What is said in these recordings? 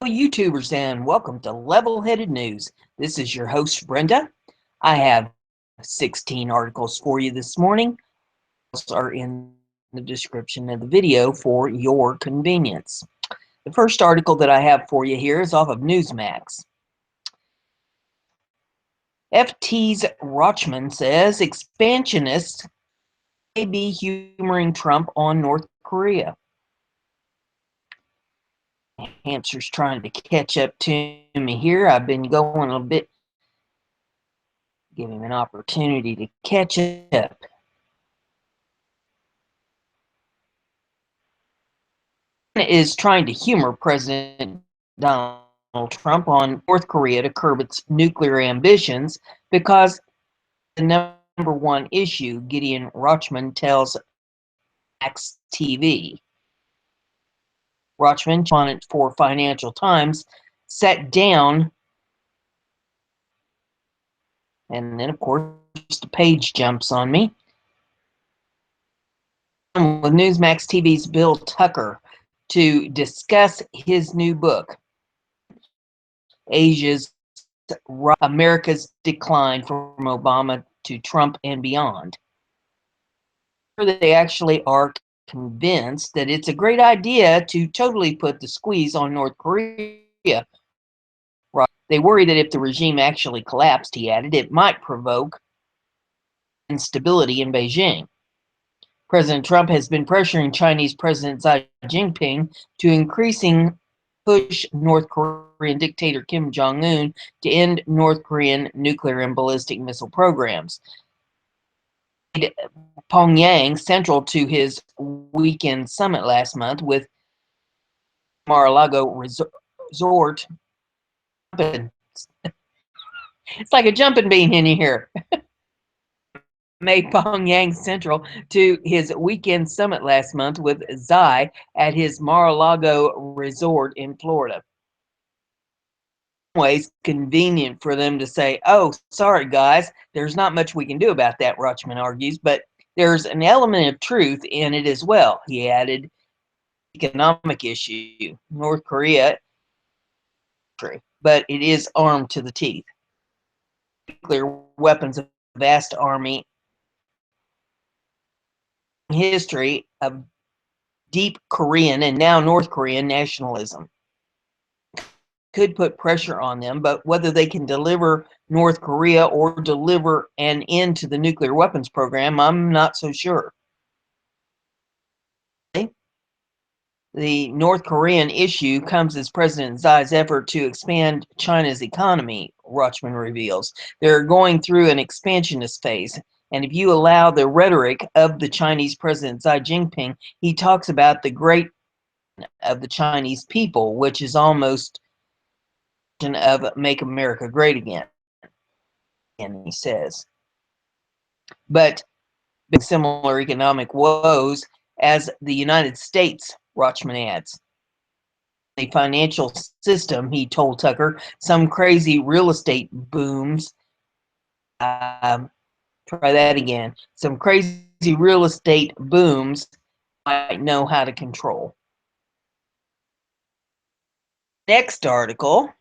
YouTubers, and welcome to Level-Headed News. This is your host, Brenda. I have 16 articles for you this morning. Those are in the description of the video for your convenience. The first article that I have for you here is off of Newsmax. FT's Rochman says expansionists may be humoring Trump on North Korea. Hampshire's trying to catch up to me here. I've been going a little bit. Give him an opportunity to catch up. Is trying to humor President Donald Trump on North Korea to curb its nuclear ambitions because the number one issue, Gideon Rochman tells Max TV. Rochman, respondent for Financial Times, sat down, and then of course the page jumps on me. With Newsmax TV's Bill Tucker to discuss his new book, America's Decline from Obama to Trump and Beyond. They actually are convinced that it's a great idea to totally put the squeeze on North Korea. They worry that if the regime actually collapsed, he added, it might provoke instability in Beijing. President Trump has been pressuring Chinese President Xi Jinping to increasing push North Korean dictator Kim Jong-un to end North Korean nuclear and ballistic missile programs. Pyongyang central to his weekend summit last month with Mar-a-Lago resort. It's like a jumping bean in here. Made Pyongyang central to his weekend summit last month with Xi at his Mar-a-Lago resort in Florida. Ways convenient for them to say, oh, sorry guys, there's not much we can do about that, Rochman argues, but there's an element of truth in it as well. He added, economic issue. North Korea, but it is armed to the teeth. Nuclear weapons, a vast army, history of deep Korean and now North Korean nationalism. Could put pressure on them, but whether they can deliver North Korea or deliver an end to the nuclear weapons program, I'm not so sure. The North Korean issue comes as President Xi's effort to expand China's economy, Rochman reveals. They're going through an expansionist phase, and if you allow the rhetoric of the Chinese President Xi Jinping, he talks about the great of the Chinese people, which is almost of Make America Great Again, and he says. But similar economic woes as the United States, Rochman adds. The financial system, he told Tucker, some crazy real estate booms. Try that again. Some crazy real estate booms might know how to control. Next article.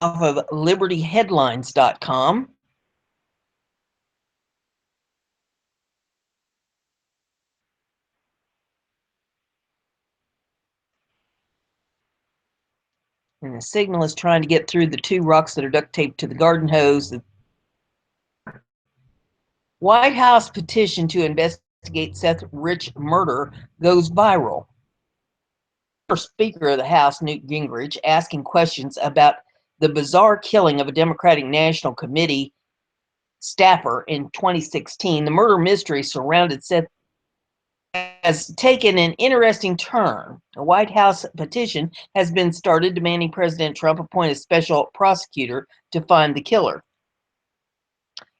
Off of libertyheadlines.com. And the signal is trying to get through the two rocks that are duct taped to the garden hose. The White House petition to investigate Seth Rich murder goes viral. Speaker of the House, Newt Gingrich, asking questions about the bizarre killing of a Democratic National Committee staffer in 2016. The murder mystery surrounded Seth has taken an interesting turn. A White House petition has been started demanding President Trump appoint a special prosecutor to find the killer.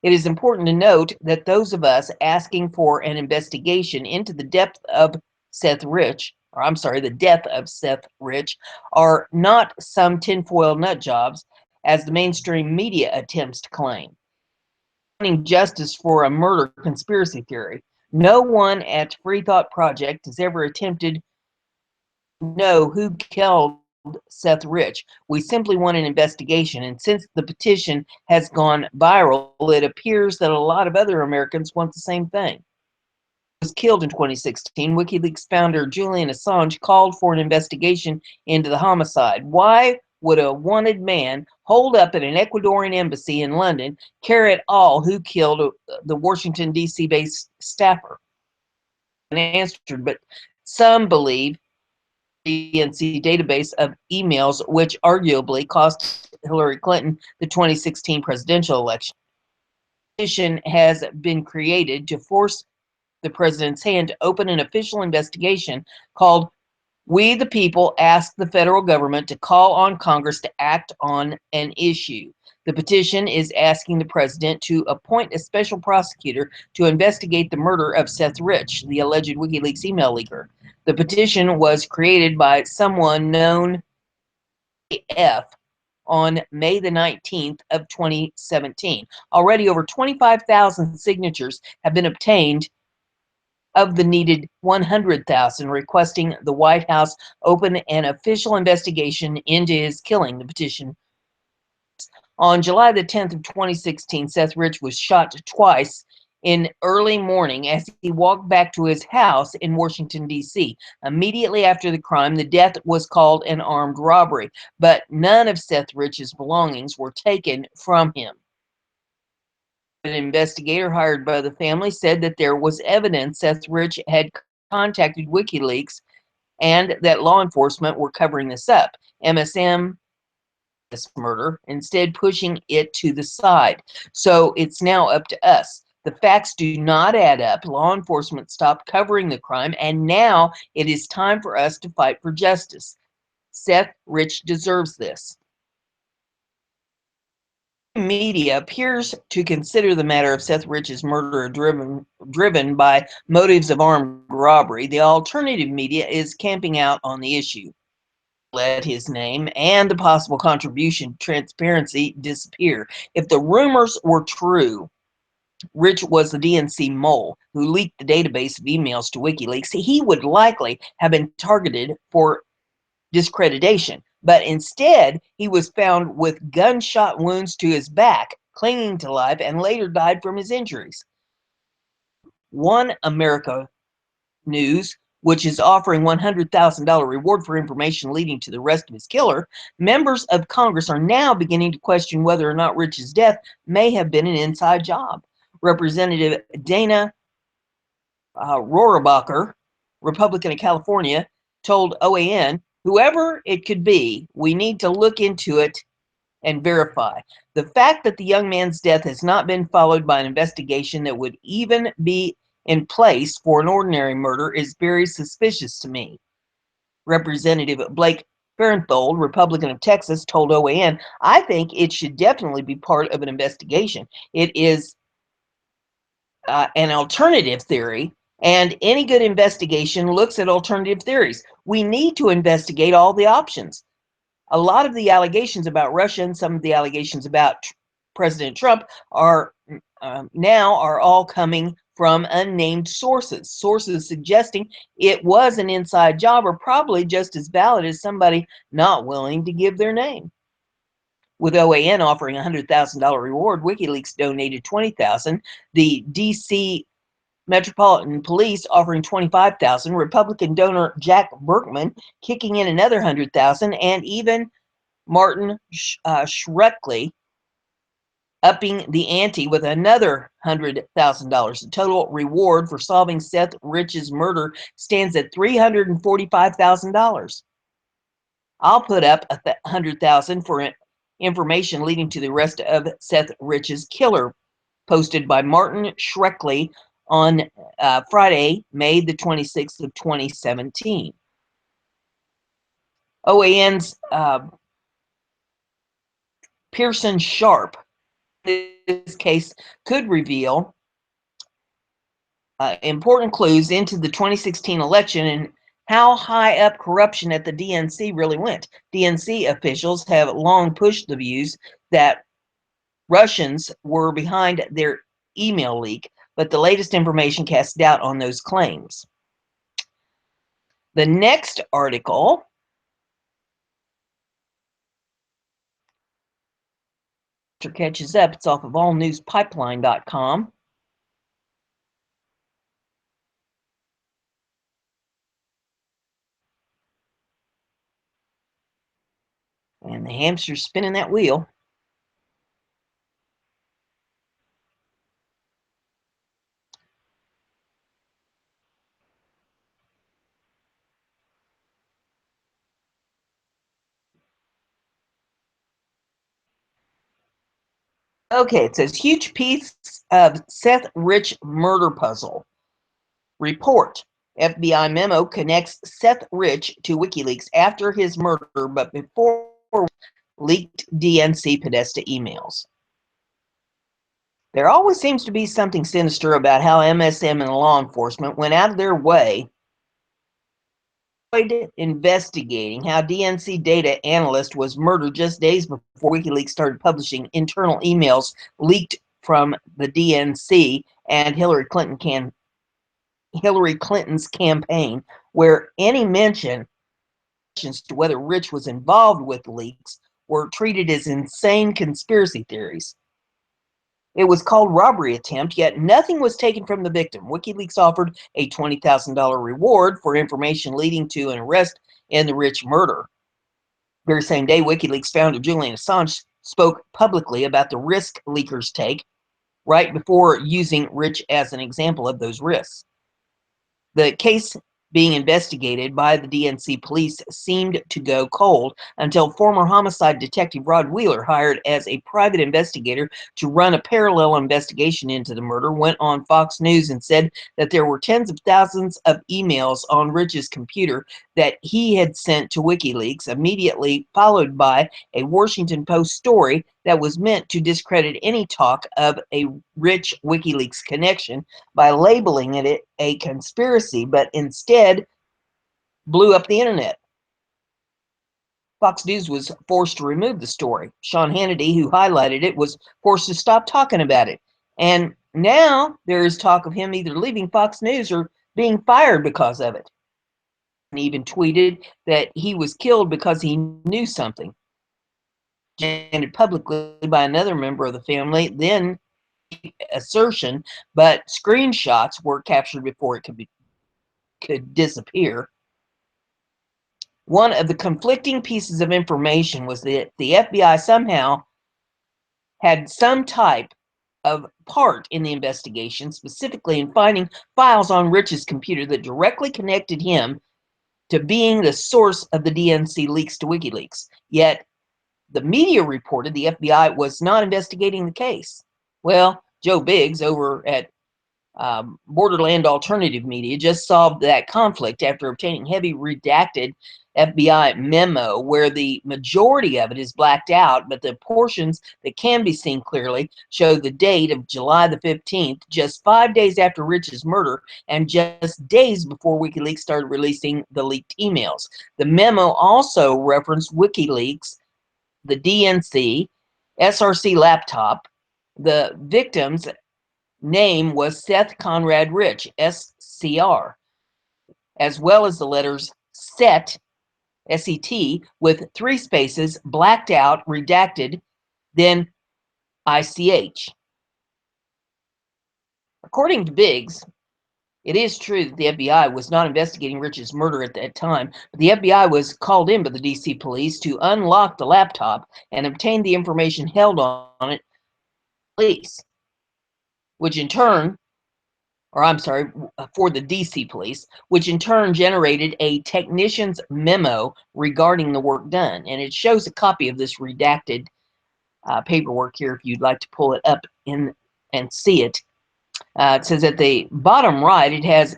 It is important to note that those of us asking for an investigation into the death of Seth Rich, are not some tinfoil nut jobs, as the mainstream media attempts to claim. Finding justice for a murder conspiracy theory. No one at Free Thought Project has ever attempted to know who killed Seth Rich. We simply want an investigation. And since the petition has gone viral, it appears that a lot of other Americans want the same thing. Was killed in 2016, WikiLeaks founder Julian Assange called for an investigation into the homicide. Why would a wanted man hold up at an Ecuadorian embassy in London care at all who killed the Washington, D.C. based staffer? And answered, but some believe the DNC database of emails, which arguably cost Hillary Clinton the 2016 presidential election. A petition has been created to force the president's hand to open an official investigation called "We the People Ask the Federal Government to Call on Congress to Act on an Issue." The petition is asking the president to appoint a special prosecutor to investigate the murder of Seth Rich, the alleged WikiLeaks email leaker. The petition was created by someone known as on May the 19th of 2017. Already over 25,000 signatures have been obtained of the needed 100,000, requesting the White House open an official investigation into his killing. The petition. On July the 10th of 2016, Seth Rich was shot twice in early morning as he walked back to his house in Washington, D.C. Immediately after the crime, the death was called an armed robbery, but none of Seth Rich's belongings were taken from him. An investigator hired by the family said that there was evidence Seth Rich had contacted WikiLeaks and that law enforcement were covering this up. MSM this murder, instead pushing it to the side. So it's now up to us. The facts do not add up. Law enforcement stopped covering the crime, and now it is time for us to fight for justice. Seth Rich deserves this. Media appears to consider the matter of Seth Rich's murder driven by motives of armed robbery. The alternative media is camping out on the issue. Let his name and the possible contribution to transparency disappear. If the rumors were true, Rich was the DNC mole who leaked the database of emails to WikiLeaks. He would likely have been targeted for discreditation, but instead he was found with gunshot wounds to his back, clinging to life, and later died from his injuries. One America News, which is offering $100,000 reward for information leading to the arrest of his killer, members of Congress are now beginning to question whether or not Rich's death may have been an inside job. Representative Dana Rohrabacher, Republican of California, told OAN, "Whoever it could be, we need to look into it and verify. The fact that the young man's death has not been followed by an investigation that would even be in place for an ordinary murder is very suspicious to me." Representative Blake Farenthold, Republican of Texas, told OAN, "I think it should definitely be part of an investigation. It is an alternative theory, and any good investigation looks at alternative theories. We need to investigate all the options. A lot of the allegations about Russia and some of the allegations about President Trump are now are all coming from unnamed sources. Sources suggesting it was an inside job are probably just as valid as somebody not willing to give their name." With OAN offering a $100,000 reward, WikiLeaks donated $20,000. The D.C. Metropolitan Police offering $25,000. Republican donor Jack Berkman kicking in another $100,000, and even Martin Shkreli upping the ante with another $100,000. The total reward for solving Seth Rich's murder stands at $345,000. I'll put up $100,000 for information leading to the arrest of Seth Rich's killer, posted by Martin Shkreli on Friday, May the 26th of 2017. OAN's Pearson Sharp, this case could reveal important clues into the 2016 election and how high up corruption at the DNC really went. DNC officials have long pushed the views that Russians were behind their email leak, but the latest information casts doubt on those claims. The next article catches up. It's off of allnewspipeline.com. And the hamster's spinning that wheel. Okay, it says huge piece of Seth Rich murder puzzle. Report. FBI memo connects Seth Rich to WikiLeaks after his murder, but before leaked DNC Podesta emails. There always seems to be something sinister about how MSM and law enforcement went out of their way investigating how DNC data analyst was murdered just days before WikiLeaks started publishing internal emails leaked from the DNC and Hillary Clinton's campaign, where any mention to whether Rich was involved with leaks were treated as insane conspiracy theories. It was called robbery attempt, yet nothing was taken from the victim. WikiLeaks offered a $20,000 reward for information leading to an arrest in the Rich murder. The very same day, WikiLeaks founder Julian Assange spoke publicly about the risk leakers take, right before using Rich as an example of those risks. The case being investigated by the DNC police seemed to go cold until former homicide detective Rod Wheeler, hired as a private investigator to run a parallel investigation into the murder, went on Fox News and said that there were tens of thousands of emails on Rich's computer that he had sent to WikiLeaks, immediately followed by a Washington Post story that was meant to discredit any talk of a Rich WikiLeaks connection by labeling it a conspiracy, but instead blew up the internet. Fox News was forced to remove the story. Sean Hannity, who highlighted it, was forced to stop talking about it. And now there is talk of him either leaving Fox News or being fired because of it. And even tweeted that he was killed because he knew something. And publicly by another member of the family, then assertion, but screenshots were captured before it could disappear. One of the conflicting pieces of information was that the FBI somehow had some type of part in the investigation, specifically in finding files on Rich's computer that directly connected him to being the source of the DNC leaks to WikiLeaks. Yet the media reported the FBI was not investigating the case. Well, Joe Biggs over at Borderland Alternative Media just solved that conflict after obtaining heavy redacted FBI memo where the majority of it is blacked out, but the portions that can be seen clearly show the date of July the 15th, just 5 days after Rich's murder and just days before WikiLeaks started releasing the leaked emails. The memo also referenced WikiLeaks, the DNC, SRC laptop. The victims' name was Seth Conrad Rich, SCR, as well as the letters SET, SET, with 3 spaces, blacked out, redacted, then ICH. According to Biggs, it is true that the FBI was not investigating Rich's murder at that time, but the FBI was called in by the DC police to unlock the laptop and obtain the information held on it, police, which in turn, for the DC police, which in turn generated a technician's memo regarding the work done. And it shows a copy of this redacted paperwork here if you'd like to pull it up in and see it. It says at the bottom right, it has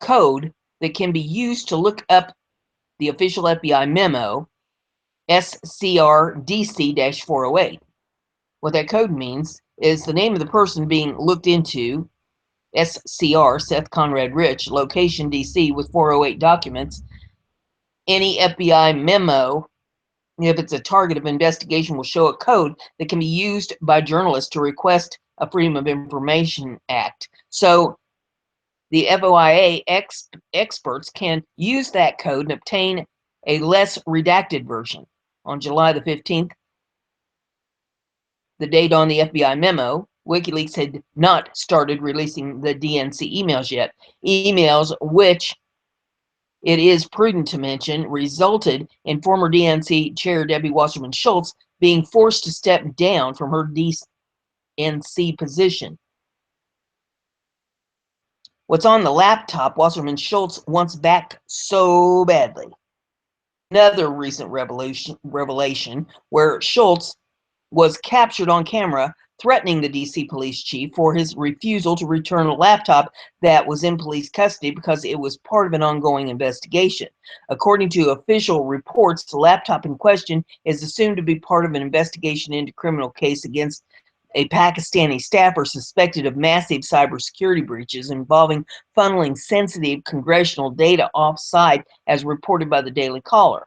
code that can be used to look up the official FBI memo, SCRDC-408. What that code means is the name of the person being looked into, SCR, Seth Conrad Rich, location DC with 408 documents. Any FBI memo, if it's a target of investigation, will show a code that can be used by journalists to request a Freedom of Information Act. So the FOIA experts can use that code and obtain a less redacted version. On July the 15th, the date on the FBI memo, WikiLeaks had not started releasing the DNC emails yet. Emails which, it is prudent to mention, resulted in former DNC Chair Debbie Wasserman Schultz being forced to step down from her DNC position. What's on the laptop Wasserman Schultz wants back so badly. Another recent revelation where Schultz was captured on camera threatening the DC police chief for his refusal to return a laptop that was in police custody because it was part of an ongoing investigation. According to official reports, the laptop in question is assumed to be part of an investigation into criminal case against a Pakistani staffer suspected of massive cybersecurity breaches involving funneling sensitive congressional data off-site, as reported by the Daily Caller.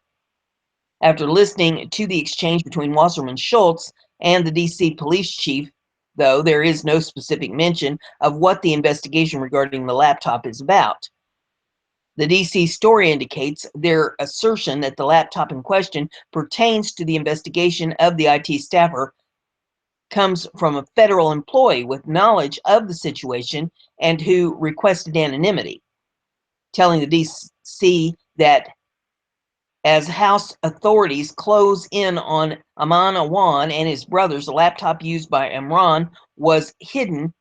After listening to the exchange between Wasserman Schultz and the DC police chief, though, there is no specific mention of what the investigation regarding the laptop is about. The DC story indicates their assertion that the laptop in question pertains to the investigation of the IT staffer comes from a federal employee with knowledge of the situation and who requested anonymity, telling the DC that as House authorities close in on Aman Awan and his brothers, the laptop used by Imran was hidden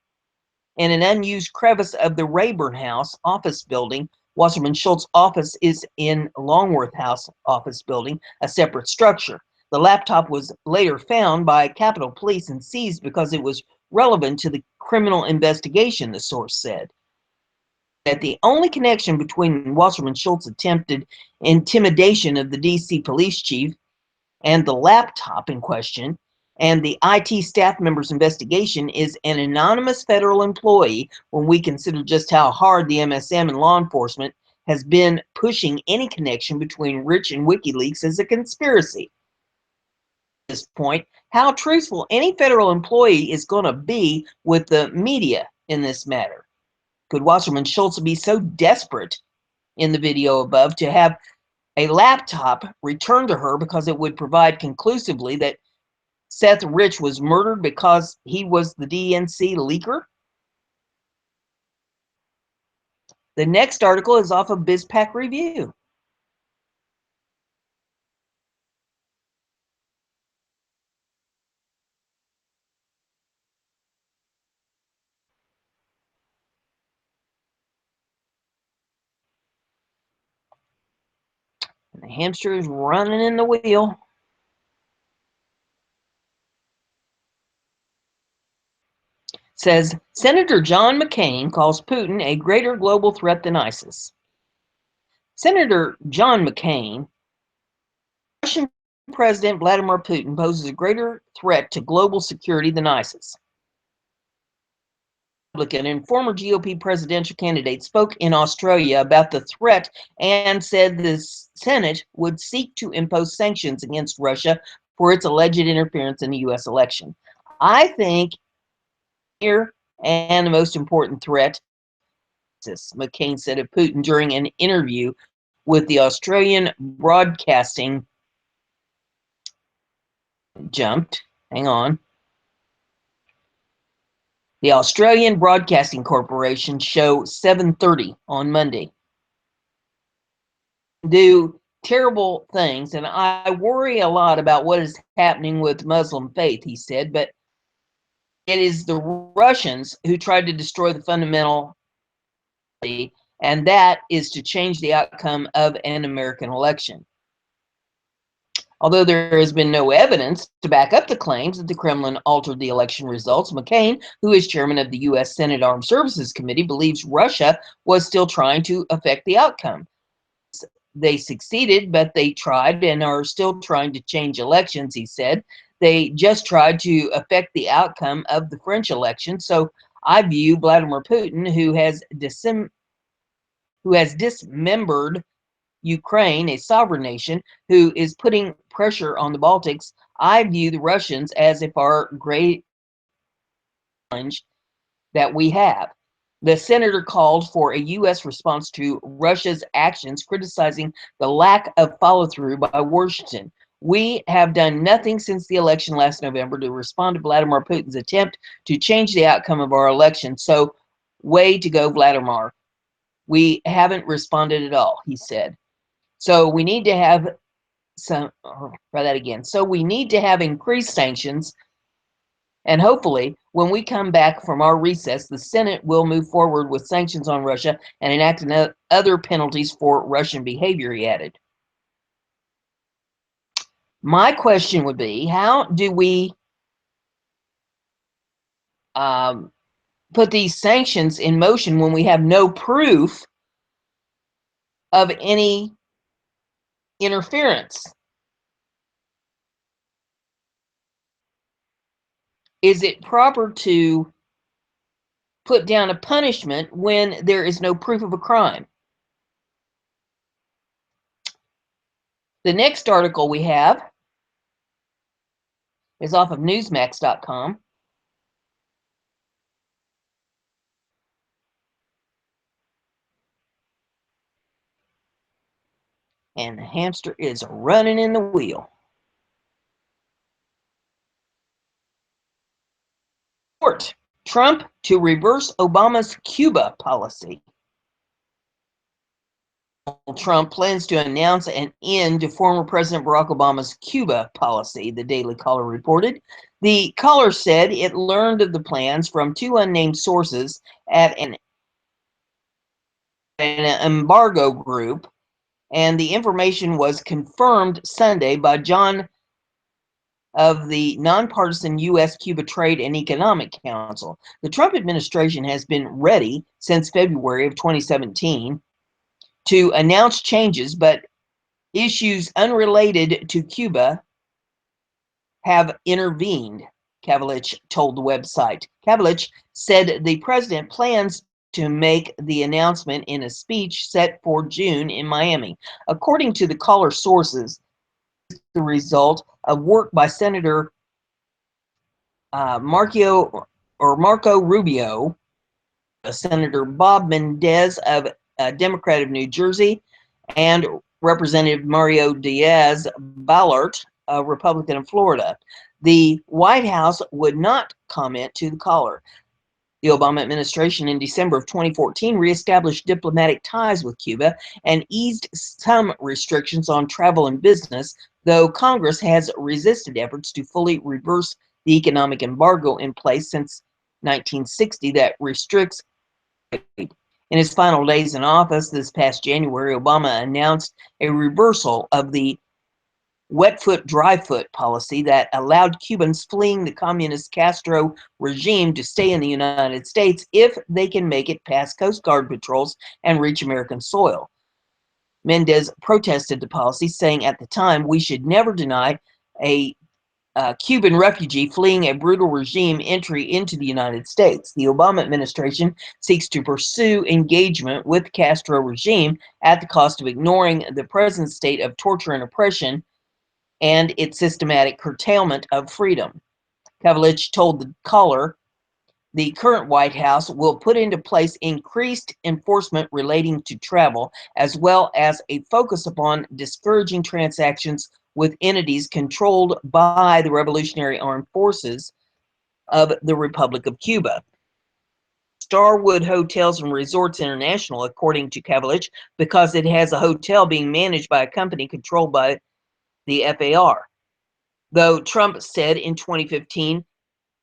in an unused crevice of the Rayburn House office building. Wasserman Schultz's office is in Longworth House office building, a separate structure. The laptop was later found by Capitol Police and seized because it was relevant to the criminal investigation, the source said. That the only connection between Wasserman Schultz's attempted intimidation of the DC police chief and the laptop in question and the IT staff member's investigation is an anonymous federal employee, when we consider just how hard the MSM and law enforcement has been pushing any connection between Rich and WikiLeaks as a conspiracy. At this point, how truthful any federal employee is going to be with the media in this matter. Could Wasserman Schultz be so desperate in the video above to have a laptop returned to her because it would provide conclusively that Seth Rich was murdered because he was the DNC leaker? The next article is off of BizPac Review. And the hamster is running in the wheel. Says Senator John McCain calls Putin a greater global threat than ISIS. Senator John McCain, Russian President Vladimir Putin poses a greater threat to global security than ISIS. Republican and former GOP presidential candidate spoke in Australia about the threat and said the Senate would seek to impose sanctions against Russia for its alleged interference in the U.S. election. I think here, and the most important threat, McCain said of Putin during an interview with the Australian Broadcasting The Australian Broadcasting Corporation show 7:30 on Monday. Do terrible things, and I worry a lot about what is happening with Muslim faith, he said, but it is the Russians who tried to destroy the fundamental, and that is to change the outcome of an American election. Although there has been no evidence to back up the claims that the Kremlin altered the election results, McCain, who is chairman of the U.S. Senate Armed Services Committee, believes Russia was still trying to affect the outcome. They succeeded, but they tried and are still trying to change elections, he said. They just tried to affect the outcome of the French election. So I view Vladimir Putin, who has dismembered Ukraine, a sovereign nation, who is putting pressure on the Baltics. I view the Russians as a far challenge that we have. The senator called for a U.S. response to Russia's actions, criticizing the lack of follow-through by Washington. We have done nothing since the election last November to respond to Vladimir Putin's attempt to change the outcome of our election. So, way to go, Vladimir. We haven't responded at all, he said. So we need to have try that again. So we need to have increased sanctions, and hopefully when we come back from our recess, the Senate will move forward with sanctions on Russia and enact other penalties for Russian behavior, he added. My question would be, how do we put these sanctions in motion when we have no proof of any interference? Is it proper to put down a punishment when there is no proof of a crime? The next article we have is off of newsmax.com. And the hamster is running in the wheel. Trump to reverse Obama's Cuba policy. Trump plans to announce an end to former President Barack Obama's Cuba policy, the Daily Caller reported. The caller said it learned of the plans from two unnamed sources at an embargo group, and the information was confirmed Sunday by John of the nonpartisan U.S.-Cuba Trade and Economic Council. The Trump administration has been ready since February of 2017 to announce changes, but issues unrelated to Cuba have intervened, Kavalich told the website. Kavalich said the president plans to make the announcement in a speech set for June in Miami. According to the caller sources, the result of work by Senator Marco Rubio, Senator Bob Mendez of Democrat of New Jersey, and Representative Mario Diaz-Balart, a Republican of Florida. The White House would not comment to the caller. The Obama administration in December of 2014 reestablished diplomatic ties with Cuba and eased some restrictions on travel and business, though Congress has resisted efforts to fully reverse the economic embargo in place since 1960 that restricts trade. In his final days in office this past January, Obama announced a reversal of the wet foot, dry foot policy that allowed Cubans fleeing the communist Castro regime to stay in the United States if they can make it past Coast Guard patrols and reach American soil. Mendez protested the policy, saying at the time, we should never deny a Cuban refugee fleeing a brutal regime entry into the United States. The Obama administration seeks to pursue engagement with the Castro regime at the cost of ignoring the present state of torture and oppression and its systematic curtailment of freedom. Kavalich told the caller the current White House will put into place increased enforcement relating to travel, as well as a focus upon discouraging transactions with entities controlled by the Revolutionary Armed Forces of the Republic of Cuba. Starwood Hotels and Resorts International, according to Kavalich, because it has a hotel being managed by a company controlled by the FAR. Though Trump said in 2015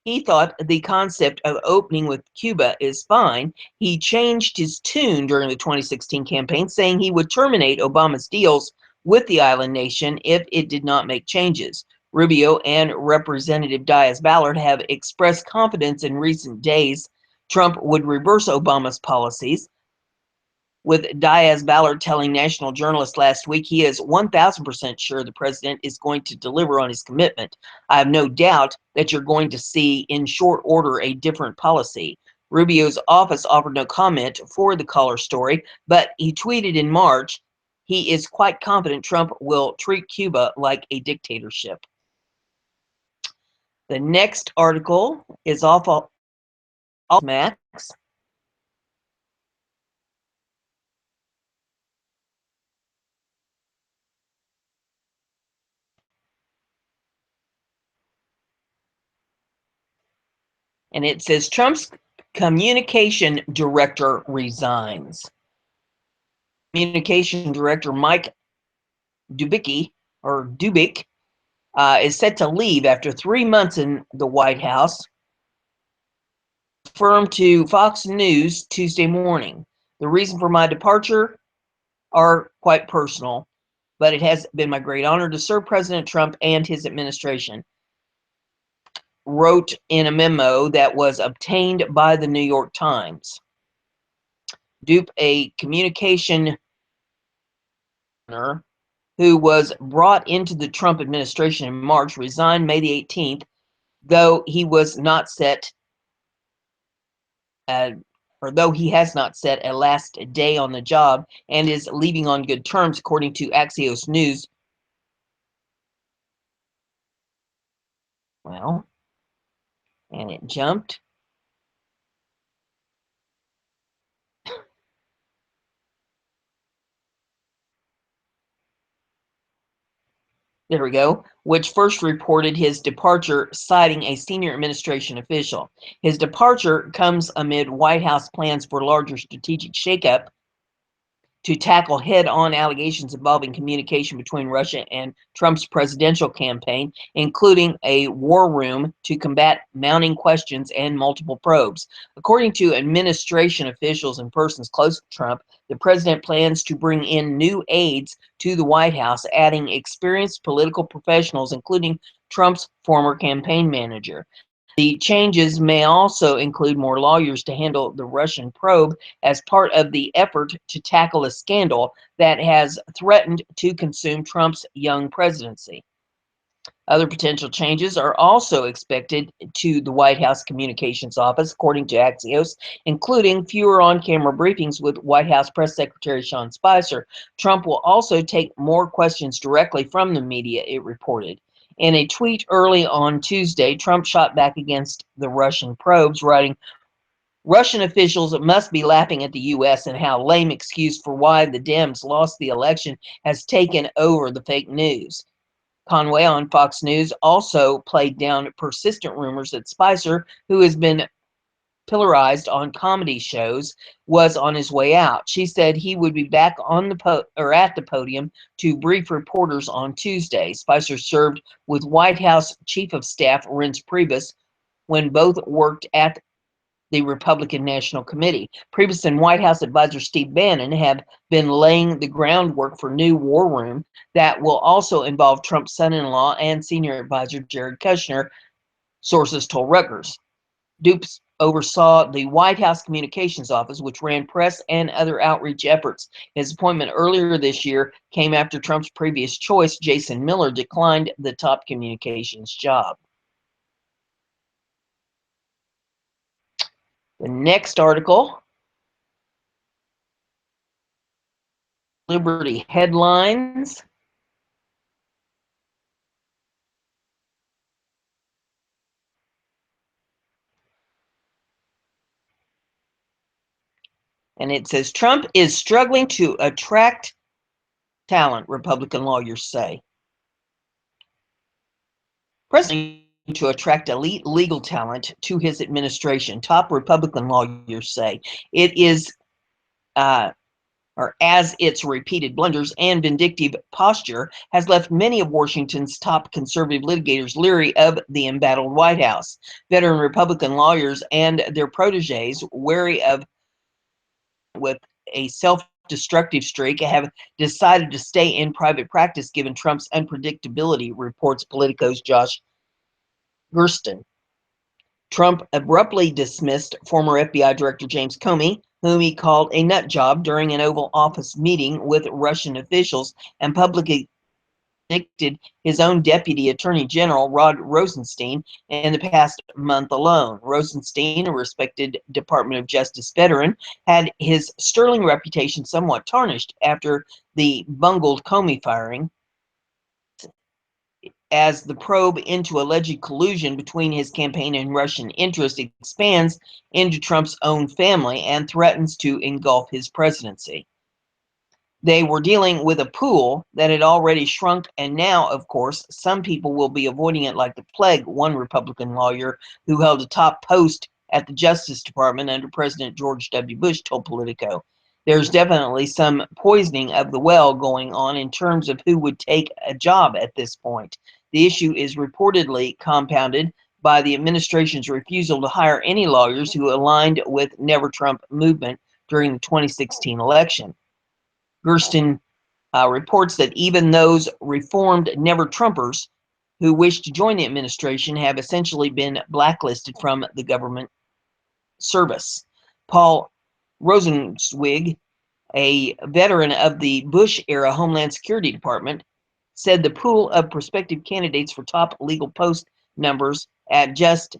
he thought the concept of opening with Cuba is fine, he changed his tune during the 2016 campaign, saying he would terminate Obama's deals with the island nation if it did not make changes. Rubio and Representative Diaz-Balart have expressed confidence in recent days Trump would reverse Obama's policies, with Diaz-Balart telling national journalists last week he is 1,000% sure the president is going to deliver on his commitment. I have no doubt that you're going to see in short order a different policy. Rubio's office offered no comment for the caller story, but he tweeted in March he is quite confident Trump will treat Cuba like a dictatorship. The next article is off All Max. And it says Trump's communication director resigns. Communication director Mike Dubicki, is set to leave after 3 months in the White House, confirmed to Fox News Tuesday morning. The reason for my departure are quite personal, but it has been my great honor to serve President Trump and his administration, wrote in a memo that was obtained by the New York Times. Dupe, a communication who was brought into the Trump administration in March, resigned May the 18th, though he was not set, or though he has not set a last day on the job, and is leaving on good terms, according to Axios News. Well, and it jumped. There we go, which first reported his departure, citing a senior administration official. His departure comes amid White House plans for larger strategic shakeup to tackle head-on allegations involving communication between Russia and Trump's presidential campaign, including a war room to combat mounting questions and multiple probes. According to administration officials and persons close to Trump, the president plans to bring in new aides to the White House, adding experienced political professionals, including Trump's former campaign manager. The changes may also include more lawyers to handle the Russian probe as part of the effort to tackle a scandal that has threatened to consume Trump's young presidency. Other potential changes are also expected to the White House Communications Office, according to Axios, including fewer on-camera briefings with White House Press Secretary Sean Spicer. Trump will also take more questions directly from the media, it reported. In a tweet early on Tuesday, Trump shot back against the Russian probes, writing, Russian officials must be laughing at the U.S. and how lame excuse for why the Dems lost the election has taken over the fake news. Conway on Fox News also played down persistent rumors that Spicer, who has been pillarized on comedy shows, was on his way out. She said he would be back on at the podium to brief reporters on Tuesday. Spicer served with White House Chief of Staff Reince Priebus when both worked at the Republican National Committee. Priebus and White House advisor Steve Bannon have been laying the groundwork for new war room that will also involve Trump's son-in-law and senior advisor Jared Kushner, sources told Reuters. Dupes oversaw the White House Communications Office, which ran press and other outreach efforts. His appointment earlier this year came after Trump's previous choice, Jason Miller, declined the top communications job. The next article, Liberty headlines. And it says Trump is struggling to attract talent, Republican lawyers say. President to attract elite legal talent to his administration, top Republican lawyers say. It is, or as its repeated blunders and vindictive posture has left many of Washington's top conservative litigators leery of the embattled White House. Veteran Republican lawyers and their proteges, wary of with a self-destructive streak, have decided to stay in private practice given Trump's unpredictability, reports Politico's Josh Gersten. Trump abruptly dismissed former FBI Director James Comey, whom he called a nut job, during an Oval Office meeting with Russian officials, and publicly convicted his own Deputy Attorney General, Rod Rosenstein, in the past month alone. Rosenstein, a respected Department of Justice veteran, had his sterling reputation somewhat tarnished after the bungled Comey firing. as the probe into alleged collusion between his campaign and Russian interests expands into Trump's own family and threatens to engulf his presidency. They were dealing with a pool that had already shrunk, and now, of course, some people will be avoiding it like the plague, one Republican lawyer who held a top post at the Justice Department under President George W. Bush told Politico. There's definitely some poisoning of the well going on in terms of who would take a job at this point. The issue is reportedly compounded by the administration's refusal to hire any lawyers who aligned with Never Trump movement during the 2016 election. Gersten reports that even those reformed Never Trumpers who wish to join the administration have essentially been blacklisted from the government service. Paul Rosenzweig, a veteran of the Bush-era Homeland Security Department, said the pool of prospective candidates for top legal post numbers at just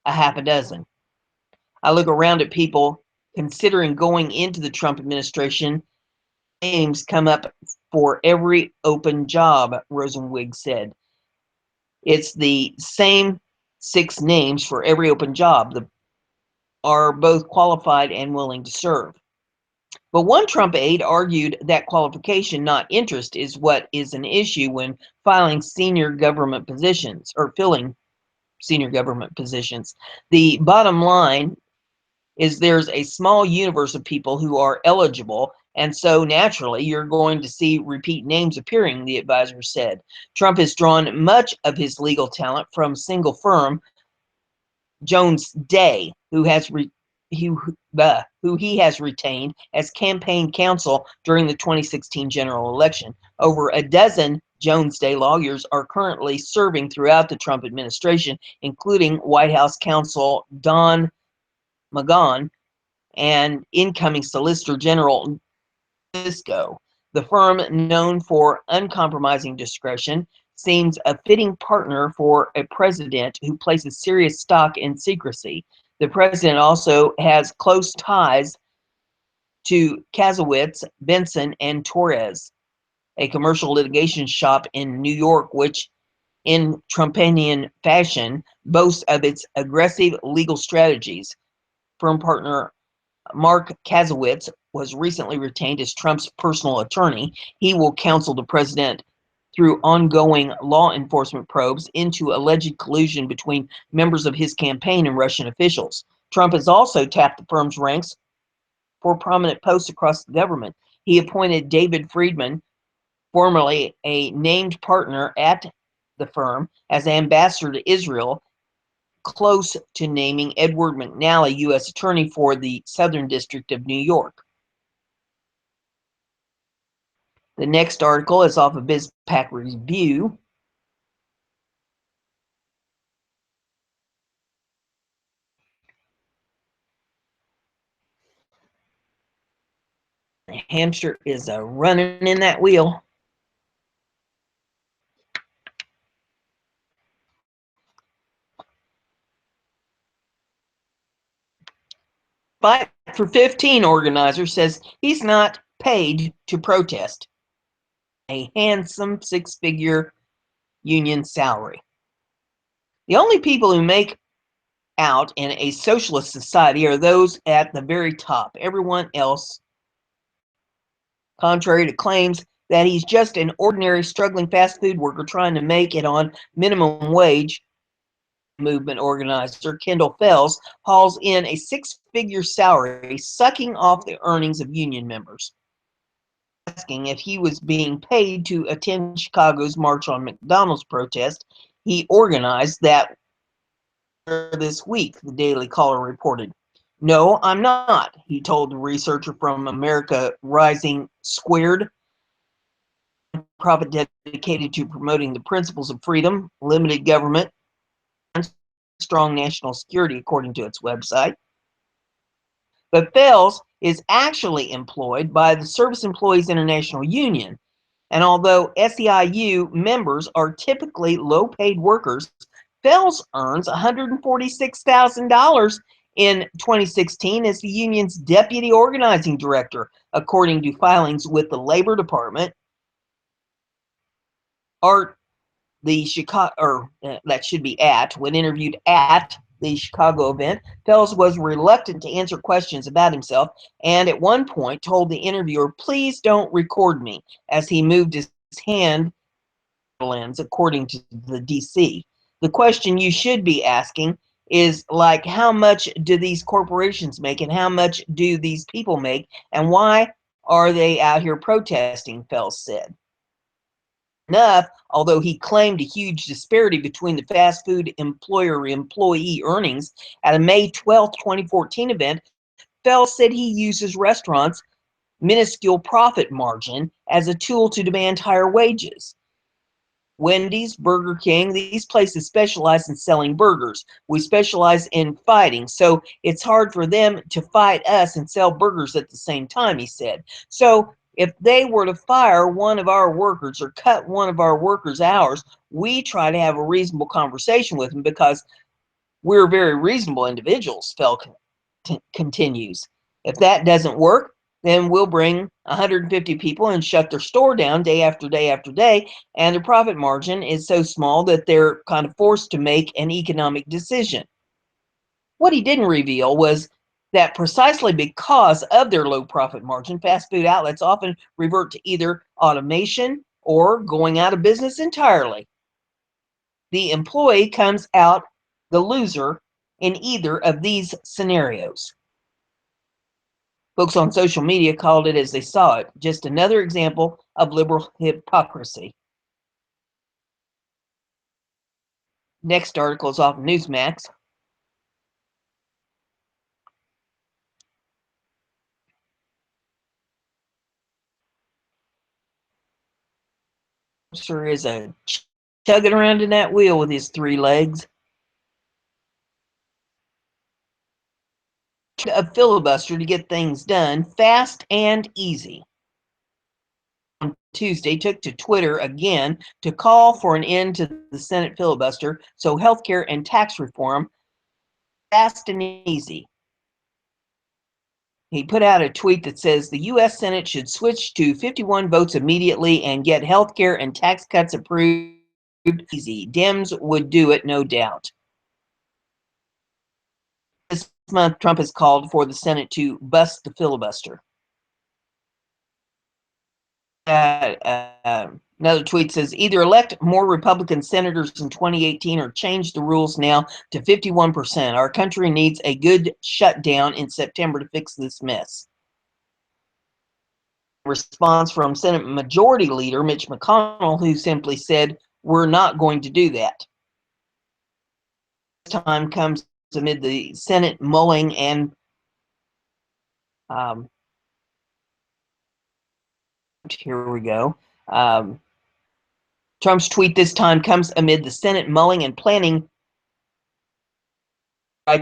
a half a dozen. I look around at people considering going into the Trump administration. Names come up for every open job, Rosenzweig said. It's the same 6 names for every open job that are both qualified and willing to serve. But one Trump aide argued that qualification, not interest, is what is an issue when filing senior government positions or filling senior government positions. The bottom line is there's a small universe of people who are eligible, and so naturally you're going to see repeat names appearing, the advisor said. Trump has drawn much of his legal talent from single firm Jones Day, who he has retained as campaign counsel during the 2016 general election. Over a dozen Jones Day lawyers are currently serving throughout the Trump administration, including White House counsel Don McGahn and incoming Solicitor General Cisco. The firm, known for uncompromising discretion, seems a fitting partner for a president who places serious stock in secrecy. The president also has close ties to Kazowitz, Benson, and Torres, a commercial litigation shop in New York, which, in Trumpanian fashion, boasts of its aggressive legal strategies. Firm partner Mark Kazowitz was recently retained as Trump's personal attorney. He will counsel the president through ongoing law enforcement probes into alleged collusion between members of his campaign and Russian officials. Trump has also tapped the firm's ranks for prominent posts across the government. He appointed David Friedman, formerly a named partner at the firm, as ambassador to Israel, close to naming Edward McNally U.S. Attorney for the Southern District of New York. The next article is off of BizPack Review. The hamster is running in that wheel. Fight for 15 organizer says he's not paid to protest. A handsome 6-figure union salary. The only people who make out in a socialist society are those at the very top. Everyone else, contrary to claims that he's just an ordinary struggling fast food worker trying to make it on minimum wage, movement organizer Kendall Fells hauls in a 6-figure salary, sucking off the earnings of union members. Asking if he was being paid to attend Chicago's March on McDonald's protest he organized that this week, the Daily Caller reported. No, I'm not, he told the researcher from America Rising Squared, a nonprofit dedicated to promoting the principles of freedom, limited government, and strong national security, according to its website. But Fells is actually employed by the Service Employees International Union, and although SEIU members are typically low-paid workers, Fells earns $146,000 in 2016 as the union's deputy organizing director, according to filings with the Labor Department. Art the Chicago, or that should be at, when interviewed at the Chicago event, Phelps was reluctant to answer questions about himself and at one point told the interviewer, "Please don't record me," as he moved his hand lens, according to the DC. The question you should be asking is like, how much do these corporations make and how much do these people make and why are they out here protesting, Phelps said. Enough, although he claimed a huge disparity between the fast food employer-employee earnings at a May 12, 2014 event, Phelps said he uses restaurants' minuscule profit margin as a tool to demand higher wages. Wendy's, Burger King, these places specialize in selling burgers. We specialize in fighting, so it's hard for them to fight us and sell burgers at the same time, he said. So if they were to fire one of our workers or cut one of our workers' hours, we try to have a reasonable conversation with them because we're very reasonable individuals, Fell continues. If that doesn't work, then we'll bring 150 people and shut their store down day after day after day, and their profit margin is so small that they're kind of forced to make an economic decision. What he didn't reveal was that precisely because of their low profit margin, fast food outlets often revert to either automation or going out of business entirely. The employee comes out the loser in either of these scenarios. Folks on social media called it as they saw it, just another example of liberal hypocrisy. Next article is off Newsmax. Sure is a chugging around in that wheel with his three legs. A filibuster to get things done fast and easy. On Tuesday, took to Twitter again to call for an end to the Senate filibuster so healthcare and tax reform fast and easy. He put out a tweet that says the U.S. Senate should switch to 51 votes immediately and get healthcare and tax cuts approved easy. Dems would do it, no doubt. This month, Trump has called for the Senate to bust the filibuster. Another tweet says, either elect more Republican senators in 2018 or change the rules now to 51%. Our country needs a good shutdown in September to fix this mess. Response from Senate Majority Leader Mitch McConnell, who simply said, we're not going to do that. This time comes amid the Senate mulling and here we go. Trump's tweet this time comes amid the Senate mulling and planning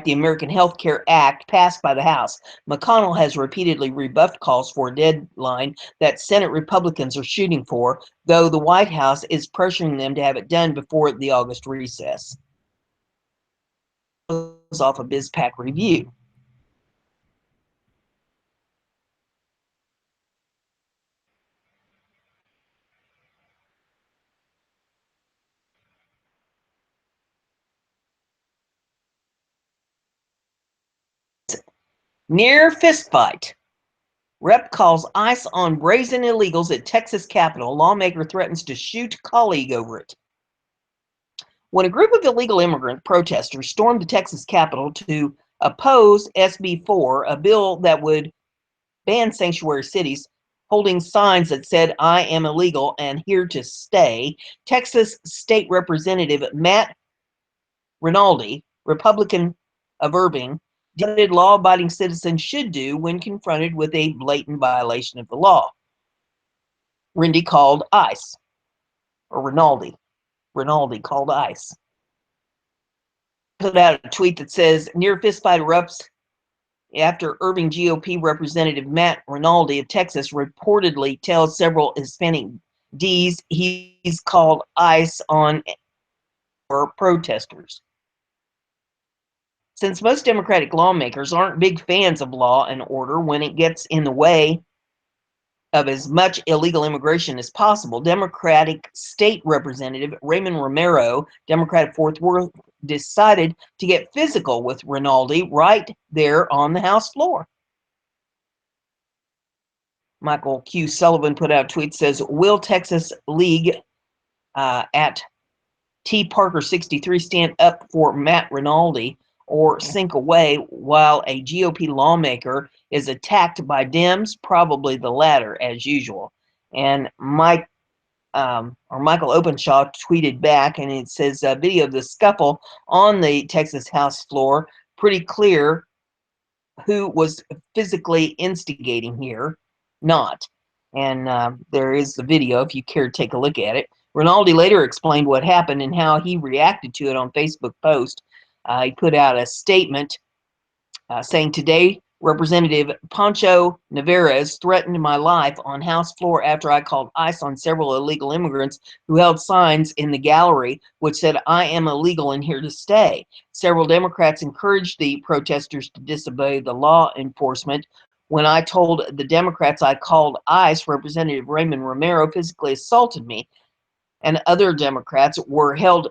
the American Health Care Act passed by the House. McConnell has repeatedly rebuffed calls for a deadline that Senate Republicans are shooting for, though the White House is pressuring them to have it done before the August recess. Off a BizPack review. Near fistfight. Rep calls ICE on brazen illegals at Texas Capitol. Lawmaker threatens to shoot colleague over it. When a group of illegal immigrant protesters stormed the Texas Capitol to oppose SB 4, a bill that would ban sanctuary cities, holding signs that said, I am illegal and here to stay, Texas State Representative Matt Rinaldi, Republican of Irving, did law-abiding citizens should do when confronted with a blatant violation of the law. Rinaldi called ICE, or Rinaldi. Rinaldi called ICE. Put out a tweet that says, near fistfight erupts after Irving GOP Representative Matt Rinaldi of Texas reportedly tells several Hispanic Ds he's called ICE on for protesters. Since most Democratic lawmakers aren't big fans of law and order when it gets in the way of as much illegal immigration as possible, Democratic State Representative Raymond Romero, Democratic Fort Worth, decided to get physical with Rinaldi right there on the House floor. Michael Q. Sullivan put out a tweet, says, will Texas League at T. Parker 63 stand up for Matt Rinaldi or sink away while a GOP lawmaker is attacked by Dems? Probably the latter, as usual. And Michael Openshaw tweeted back, and it says, video of the scuffle on the Texas House floor, pretty clear who was physically instigating here, not. And there is the video if you care to take a look at it. Rinaldi later explained what happened and how he reacted to it on Facebook post. He put out a statement saying, today, Representative Pancho Navarez threatened my life on House floor after I called ICE on several illegal immigrants who held signs in the gallery which said, I am illegal and here to stay. Several Democrats encouraged the protesters to disobey the law enforcement. When I told the Democrats I called ICE, Representative Raymond Romero physically assaulted me, and other Democrats were held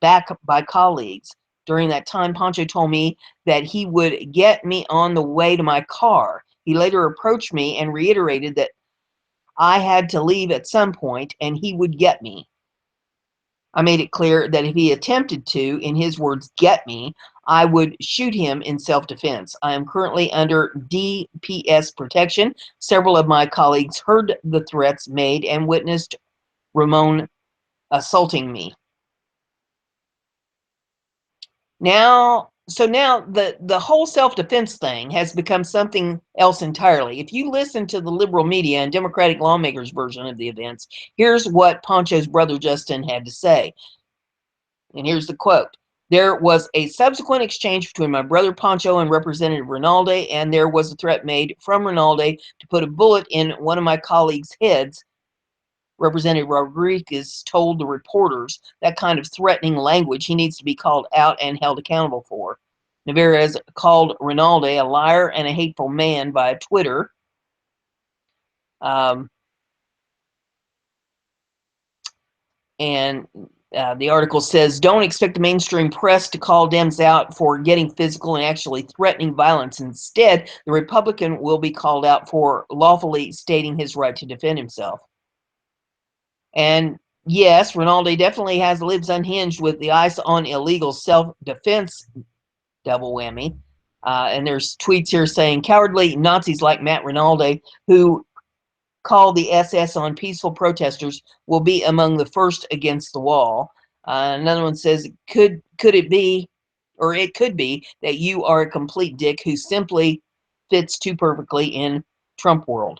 back by colleagues. During that time, Pancho told me that he would get me on the way to my car. He later approached me and reiterated that I had to leave at some point and he would get me. I made it clear that if he attempted to, in his words, get me, I would shoot him in self-defense. I am currently under DPS protection. Several of my colleagues heard the threats made and witnessed Ramon assaulting me. Now the whole self-defense thing has become something else entirely. If you listen to the liberal media and Democratic lawmakers' version of the events, here's what Pancho's brother Justin had to say. And here's the quote. There was a subsequent exchange between my brother Pancho and Representative Rinaldi, and there was a threat made from Rinaldi to put a bullet in one of my colleagues' heads. Representative Rodriguez told the reporters that kind of threatening language he needs to be called out and held accountable for. Navarez called Rinaldi a liar and a hateful man via Twitter. And the article says, don't expect the mainstream press to call Dems out for getting physical and actually threatening violence. Instead, the Republican will be called out for lawfully stating his right to defend himself. And yes, Rinaldi definitely lives unhinged with the ICE on illegal self-defense, double whammy. And there's tweets here saying cowardly Nazis like Matt Rinaldi, who call the SS on peaceful protesters, will be among the first against the wall. Another one says, could it be, or it could be, that you are a complete dick who simply fits too perfectly in Trump world.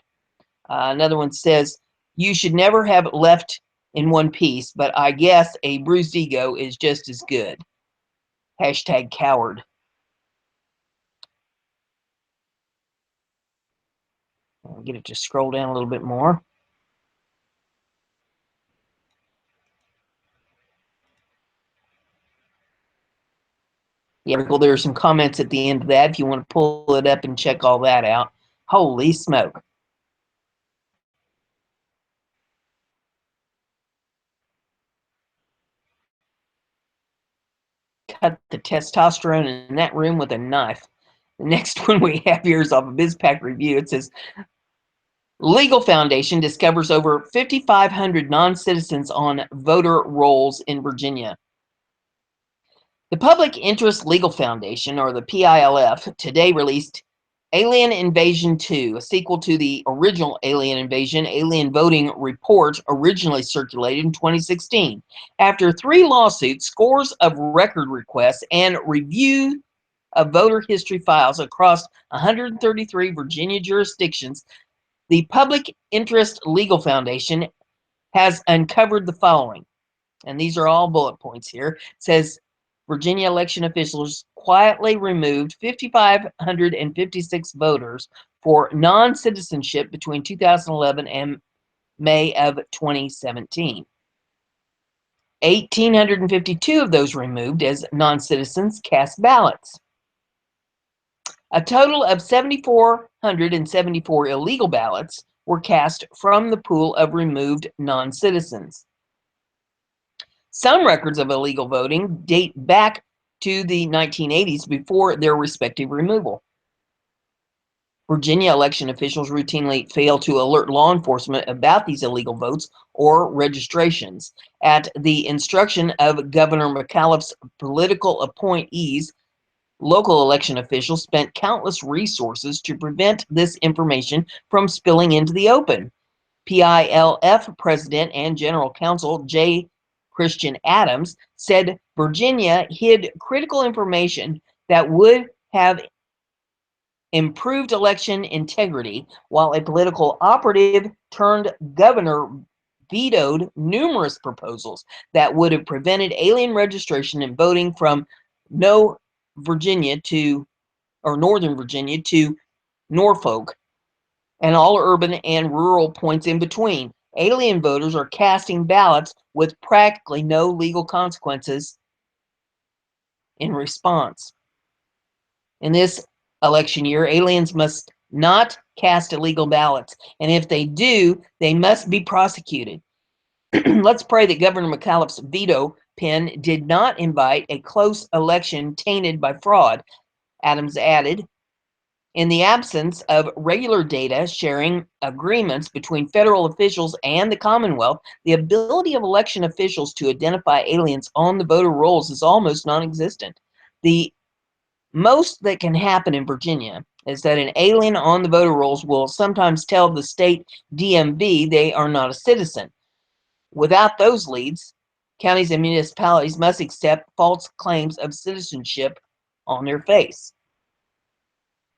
Another one says, you should never have left in one piece, but I guess a bruised ego is just as good. Hashtag coward. I'll get it to scroll down a little bit more. The article, there are some comments at the end of that if you want to pull it up and check all that out. Holy smoke. Cut the testosterone in that room with a knife. The next one we have here is off of BizPack Review. It says, Legal Foundation discovers over 5,500 non-citizens on voter rolls in Virginia. The Public Interest Legal Foundation, or the PILF, today released Alien Invasion 2, a sequel to the original Alien Invasion Alien Voting Report originally circulated in 2016. After 3 lawsuits, scores of record requests, and review of voter history files across 133 Virginia jurisdictions, the Public Interest Legal Foundation has uncovered the following. And these are all bullet points here. It says, Virginia election officials quietly removed 5,556 voters for non-citizenship between 2011 and May of 2017. 1,852 of those removed as non-citizens cast ballots. A total of 7,474 illegal ballots were cast from the pool of removed non-citizens. Some records of illegal voting date back to the 1980s before their respective removal. Virginia election officials routinely fail to alert law enforcement about these illegal votes or registrations. At the instruction of Governor McAuliffe's political appointees, local election officials spent countless resources to prevent this information from spilling into the open. PILF President and General Counsel J. Christian Adams said Virginia hid critical information that would have improved election integrity, while a political operative turned governor vetoed numerous proposals that would have prevented alien registration and voting from Northern Virginia to Norfolk and all urban and rural points in between. Alien voters are casting ballots with practically no legal consequences in response. In this election year, aliens must not cast illegal ballots, and if they do, they must be prosecuted. Let's pray that Governor McAuliffe's veto pen did not invite a close election tainted by fraud, Adams added. In the absence of regular data sharing agreements between federal officials and the Commonwealth, the ability of election officials to identify aliens on the voter rolls is almost non-existent. The most that can happen in Virginia is that an alien on the voter rolls will sometimes tell the state DMV they are not a citizen. Without those leads, counties and municipalities must accept false claims of citizenship on their face.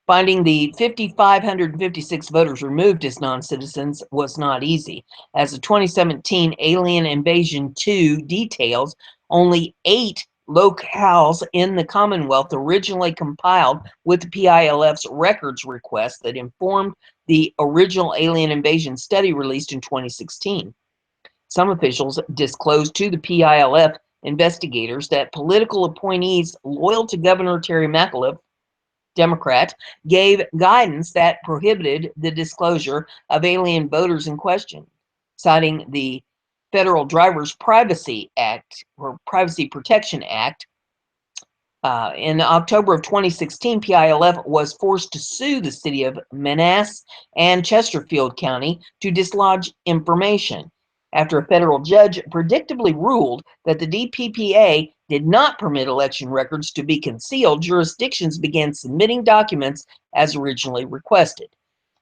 Finding the 5,556 voters removed as non-citizens was not easy. As the 2017 Alien Invasion 2 details, only 8 locales in the Commonwealth originally compiled with the PILF's records request that informed the original Alien Invasion study released in 2016. Some officials disclosed to the PILF investigators that political appointees loyal to Governor Terry McAuliffe, Democrat, gave guidance that prohibited the disclosure of alien voters in question, citing the Federal Driver's Privacy Act or Privacy Protection Act. In October of 2016, PILF was forced to sue the city of Manassas and Chesterfield County to dislodge information after a federal judge predictably ruled that the DPPA did not permit election records to be concealed. Jurisdictions began submitting documents as originally requested.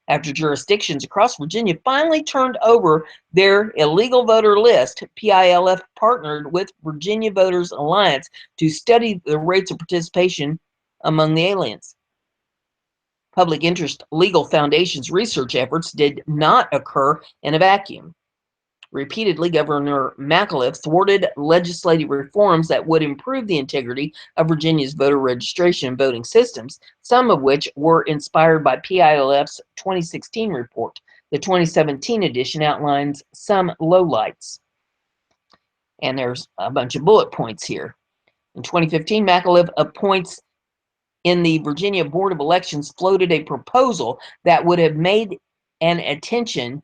After jurisdictions across Virginia finally turned over their illegal voter list, PILF partnered with Virginia Voters Alliance to study the rates of participation among the aliens. Public interest legal foundations research efforts did not occur in a vacuum. Repeatedly, Governor McAuliffe thwarted legislative reforms that would improve the integrity of Virginia's voter registration and voting systems, some of which were inspired by PILF's 2016 report. The 2017 edition outlines some lowlights, and there's a bunch of bullet points here. In 2015, McAuliffe appoints in the Virginia Board of Elections floated a proposal that would have made an attestation,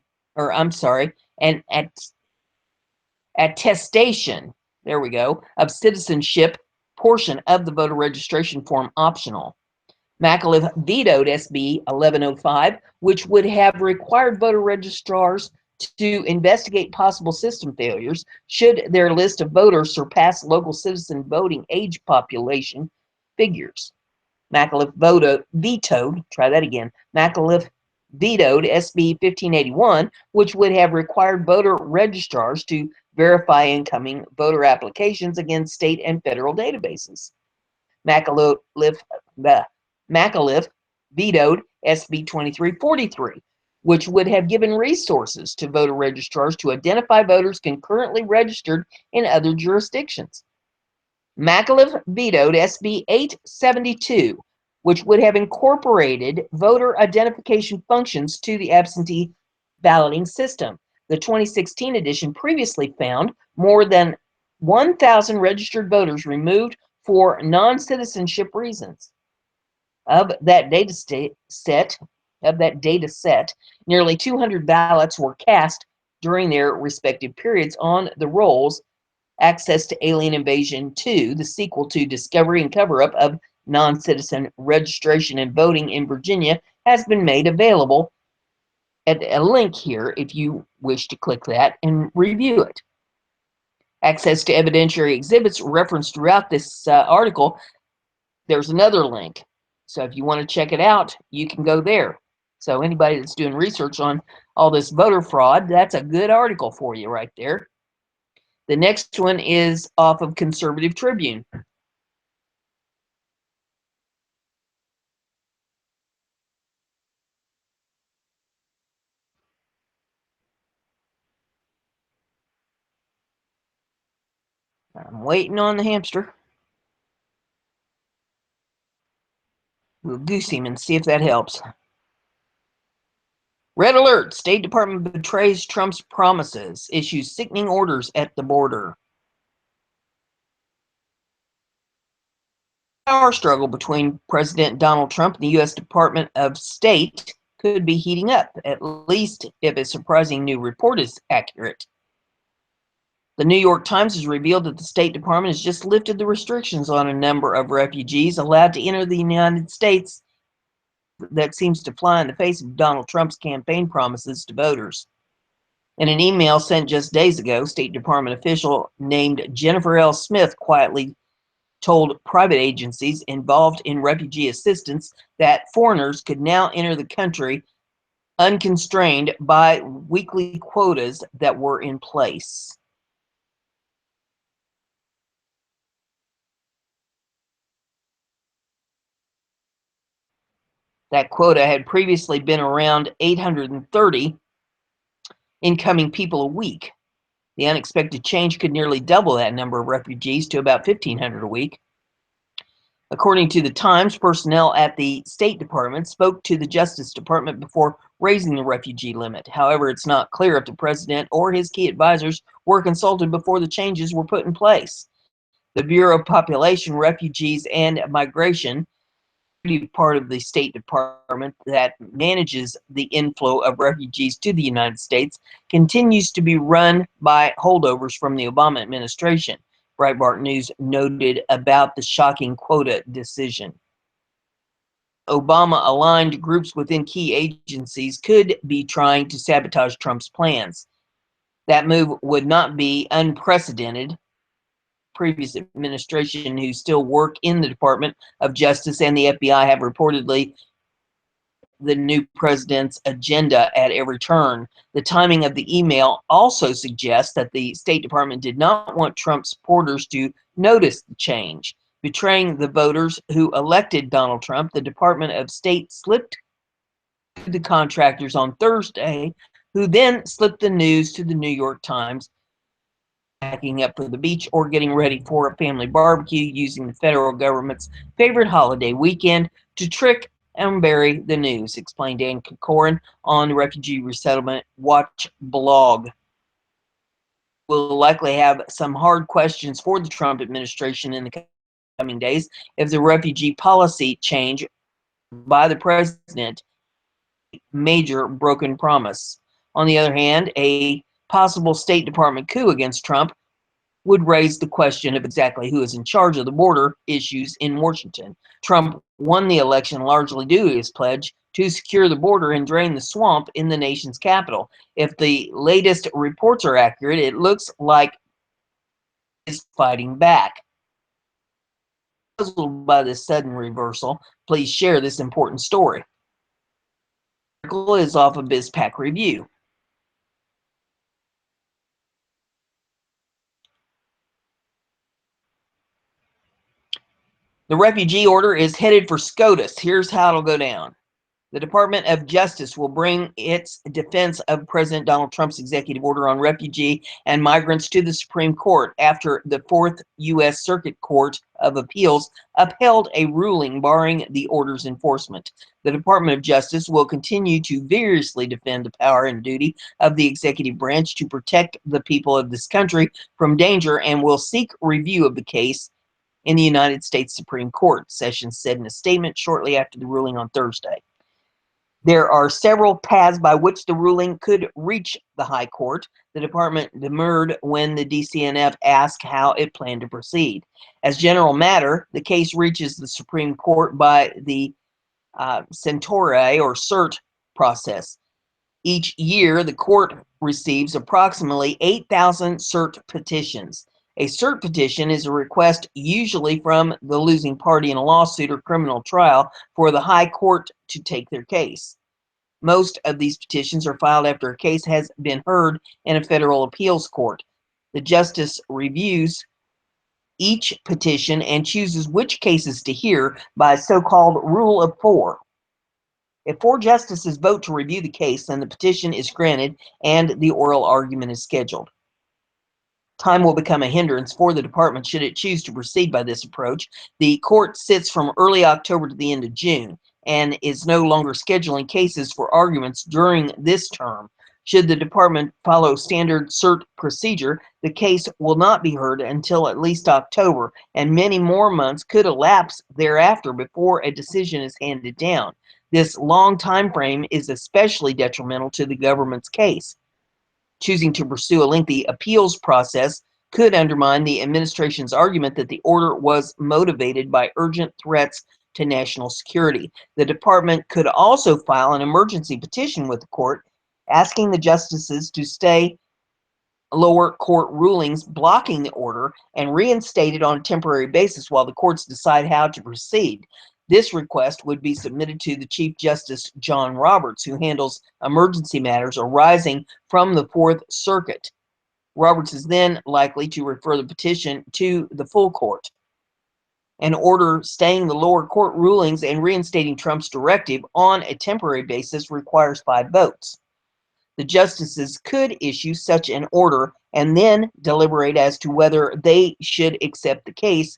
there we go, of citizenship portion of the voter registration form optional. McAuliffe vetoed SB 1105, which would have required voter registrars to investigate possible system failures should their list of voters surpass local citizen voting age population figures. McAuliffe vetoed SB 1581, which would have required voter registrars to verify incoming voter applications against state and federal databases. McAuliffe vetoed SB 2343, which would have given resources to voter registrars to identify voters concurrently registered in other jurisdictions. McAuliffe vetoed SB 872, which would have incorporated voter identification functions to the absentee balloting system. The 2016 edition previously found more than 1,000 registered voters removed for non-citizenship reasons. Of that data set, of that data set, nearly 200 ballots were cast during their respective periods on the rolls. Access to Alien Invasion 2, the sequel to Discovery and Cover-Up of Non-Citizen Registration and Voting in Virginia, has been made available at a link here if you wish to click that and review it. Access to evidentiary exhibits referenced throughout this article, there's another link. So if you want to check it out, you can go there. So anybody that's doing research on all this voter fraud, that's a good article for you right there. The next one is off of Conservative Tribune. I'm waiting on the hamster. We'll goose him and see if that helps. Red alert! State Department betrays Trump's promises, issues sickening orders at the border. Power struggle between President Donald Trump and the U.S. Department of State could be heating up, at least if a surprising new report is accurate. The New York Times has revealed that the State Department has just lifted the restrictions on a number of refugees allowed to enter the United States that seems to fly in the face of Donald Trump's campaign promises to voters. In an email sent just days ago, State Department official named Jennifer L. Smith quietly told private agencies involved in refugee assistance that foreigners could now enter the country unconstrained by weekly quotas that were in place. That quota had previously been around 830 incoming people a week. The unexpected change could nearly double that number of refugees to about 1,500 a week. According to the Times, personnel at the State Department spoke to the Justice Department before raising the refugee limit. However, it's not clear if the president or his key advisors were consulted before the changes were put in place. The Bureau of Population, Refugees, and Migration, part of the State Department that manages the inflow of refugees to the United States, continues to be run by holdovers from the Obama administration. Breitbart News noted about the shocking quota decision. Obama-aligned groups within key agencies could be trying to sabotage Trump's plans. That move would not be unprecedented. Previous administration who still work in the Department of Justice and the FBI have reportedly the new president's agenda at every turn. The timing of the email also suggests that the State Department did not want Trump supporters to notice the change. Betraying the voters who elected Donald Trump, the Department of State slipped to the contractors on Thursday, who then slipped the news to the New York Times, packing up for the beach or getting ready for a family barbecue using the federal government's favorite holiday weekend to trick and bury the news, explained Dan Kokorin on the Refugee Resettlement Watch blog. We'll likely have some hard questions for the Trump administration in the coming days if the refugee policy change by the president major broken promise. On the other hand, a possible State Department coup against Trump would raise the question of exactly who is in charge of the border issues in Washington. Trump won the election largely due to his pledge to secure the border and drain the swamp in the nation's capital. If the latest reports are accurate, it looks like he is fighting back. Puzzled by this sudden reversal, please share this important story. The article is off of BizPac Review. The refugee order is headed for SCOTUS. Here's how it'll go down. The Department of Justice will bring its defense of President Donald Trump's executive order on refugee and migrants to the Supreme Court after the Fourth U.S. Circuit Court of Appeals upheld a ruling barring the order's enforcement. The Department of Justice will continue to vigorously defend the power and duty of the executive branch to protect the people of this country from danger and will seek review of the case in the United States Supreme Court, Sessions said in a statement shortly after the ruling on Thursday. There are several paths by which the ruling could reach the High Court. The department demurred when the DCNF asked how it planned to proceed. As general matter, the case reaches the Supreme Court by the Centauri or cert process. Each year, the court receives approximately 8,000 cert petitions. A cert petition is a request usually from the losing party in a lawsuit or criminal trial for the High Court to take their case. Most of these petitions are filed after a case has been heard in a federal appeals court. The justice reviews each petition and chooses which cases to hear by a so-called rule of four. If four justices vote to review the case, then the petition is granted and the oral argument is scheduled. Time will become a hindrance for the department should it choose to proceed by this approach. The court sits from early October to the end of June and is no longer scheduling cases for arguments during this term. Should the department follow standard cert procedure, the case will not be heard until at least October, and many more months could elapse thereafter before a decision is handed down. This long time frame is especially detrimental to the government's case. Choosing to pursue a lengthy appeals process could undermine the administration's argument that the order was motivated by urgent threats to national security. The department could also file an emergency petition with the court, asking the justices to stay lower court rulings blocking the order and reinstate it on a temporary basis while the courts decide how to proceed. This request would be submitted to the Chief Justice John Roberts, who handles emergency matters arising from the Fourth Circuit. Roberts is then likely to refer the petition to the full court. An order staying the lower court rulings and reinstating Trump's directive on a temporary basis requires 5 votes. The justices could issue such an order and then deliberate as to whether they should accept the case.